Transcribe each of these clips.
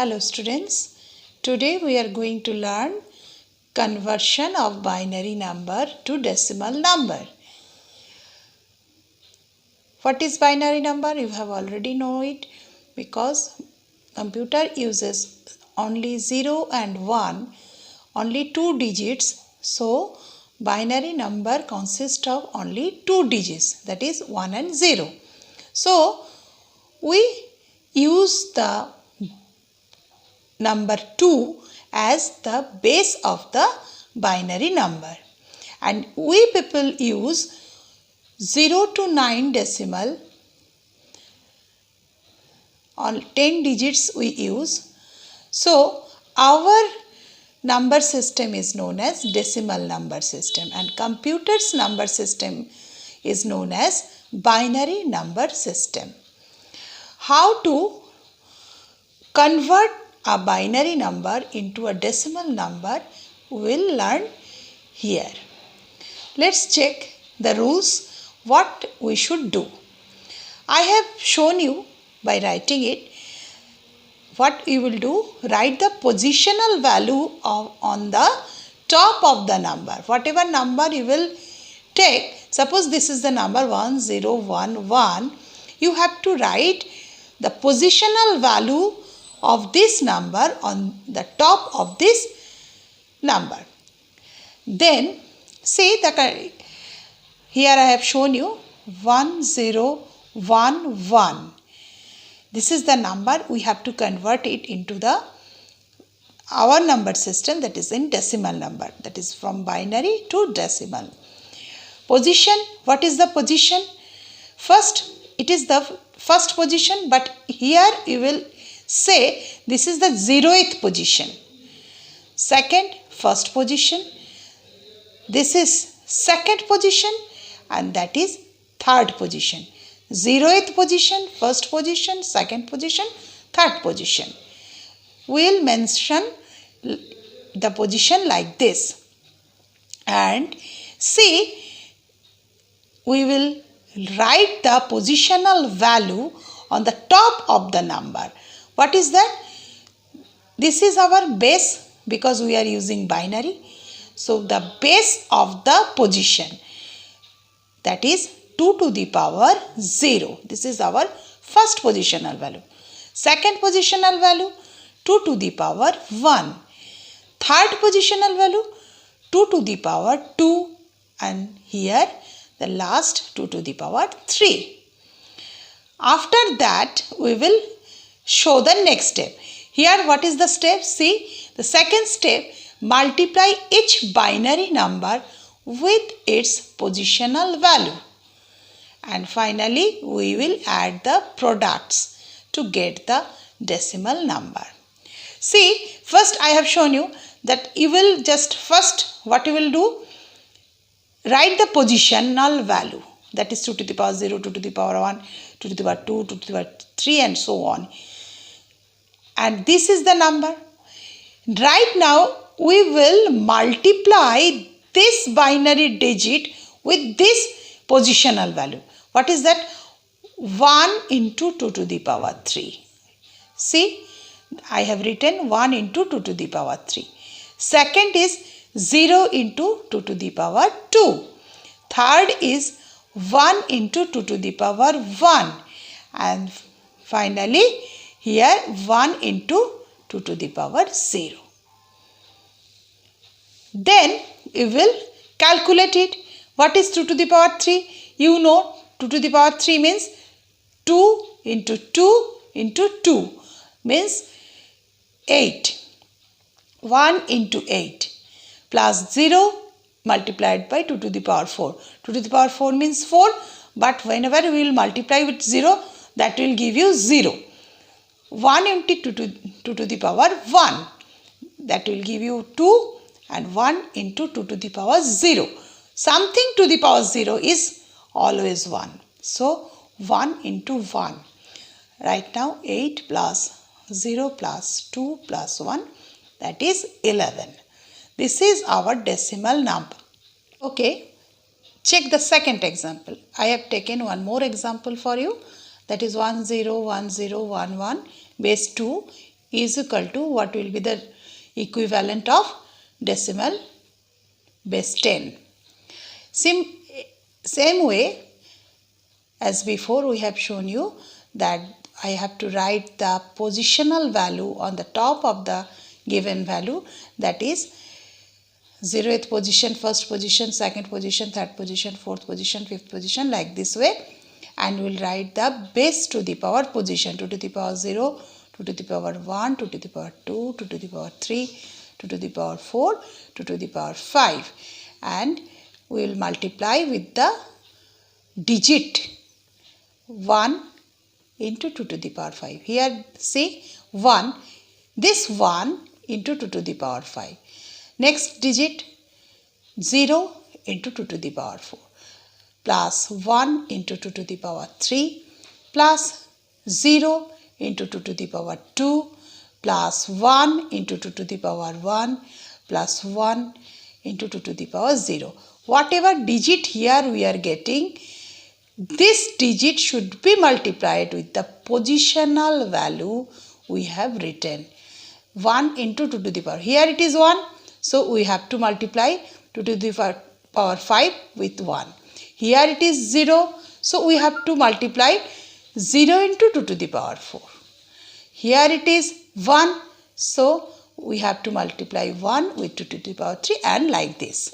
Hello students, today we are going to learn conversion of binary number to decimal number. What is binary number? You have already know it because computer uses only 0 and 1, only 2 digits. So binary number consists of only 2 digits, that is 1 and 0. So we use the number 2 as the base of the binary number, and we people use 0 to 9 decimal, on 10 digits we use. So our number system is known as decimal number system, and computer's number system is known as binary number system. How to convert a binary number into a decimal number we will learn here. Let's check the rules what we should do. I have shown you by writing it. What you will do, write the positional value on the top of the number. Whatever number you will take, suppose this is the number 1011, you have to write the positional value of this number on the top of this number. Then see here I have shown you 1011. This is the number, we have to convert it into our number system, that is in decimal number, that is from binary to decimal. Position, what is the position? First, it is the first position, but here you will say this is the 0th position. Second, first position. This is second position, and that is third position. 0th position, first position, second position, third position. We will mention the position like this, and see, we will write the positional value on the top of the number. What is that? This is our base because we are using binary. So the base of the position, that is 2 to the power 0. This is our first positional value. Second positional value, 2 to the power 1. Third positional value, 2 to the power 2. And here the last 2 to the power 3. After that we will show the next step. Here what is the step? See, the second step, multiply each binary number with its positional value. And finally we will add the products to get the decimal number. See, first I have shown you that you will just first what you will do, write the positional value, that is 2 to the power 0, 2 to the power 1, 2 to the power 2, 2 to the power 3 and so on. And this is the number. Right now we will multiply this binary digit with this positional value. What is that? 1 into 2 to the power 3. See, I have written 1 into 2 to the power 3. Second is 0 into 2 to the power 2. Third is 1 into 2 to the power 1. And finally here 1 into 2 to the power 0. Then we will calculate it. What is 2 to the power 3? You know 2 to the power 3 means 2 into 2 into 2 means 8. 1 into 8 plus 0 multiplied by 2 to the power 4. 2 to the power 4 means 4, but whenever we will multiply with 0, that will give you 0. 1 into 2 to the power 1, that will give you 2, and 1 into 2 to the power 0. Something to the power 0 is always 1. So 1 into 1. Right now 8 plus 0 plus 2 plus 1, that is 11. This is our decimal number. Okay, check the second example. I have taken one more example for you, that is 101011 base 2. is equal to what will be the equivalent of decimal base 10. Same way as before, we have shown you that I have to write the positional value on the top of the given value, that is 0th position, 1st position, 2nd position, 3rd position, 4th position, 5th position, like this way, and we will write the base to the power position, 2 to the power 0, 2 to the power 1, 2 to the power 2, 2 to the power 3, 2 to the power 4, 2 to the power 5, and we will multiply with the digit 1 into 2 to the power 5. Here see 1, this 1 into 2 to the power 5. Next digit 0 into 2 to the power 4 plus 1 into 2 to the power 3 plus 0 into 2 to the power 2 plus 1 into 2 to the power 1 plus 1 into 2 to the power 0. Whatever digit here we are getting, this digit should be multiplied with the positional value we have written. 1 into 2 to the power. Here it is 1. So we have to multiply 2 to the power 5 with 1. Here it is 0. So we have to multiply 0 into 2 to the power 4. Here it is 1. So we have to multiply 1 with 2 to the power 3 and like this.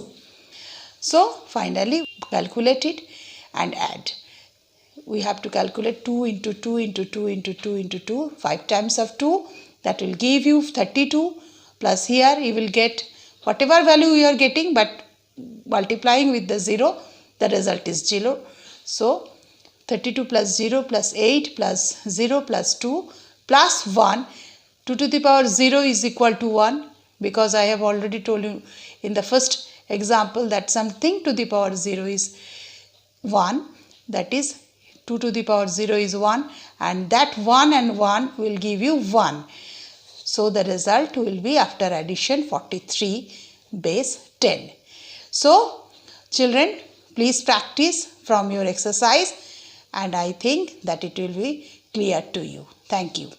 So finally calculate it and add. We have to calculate 2 into 2 into 2 into 2 into 2, 5 times of 2, that will give you 32, plus here you will get whatever value you are getting, but multiplying with the 0, the result is 0. So 32 plus 0 plus 8 plus 0 plus 2 plus 1, 2 to the power 0 is equal to 1, because I have already told you in the first example that something to the power 0 is 1, that is 2 to the power 0 is 1, and that 1 and 1 will give you 1. So the result will be after addition 43 base 10. So children, please practice from your exercise, and I think that it will be clear to you. Thank you.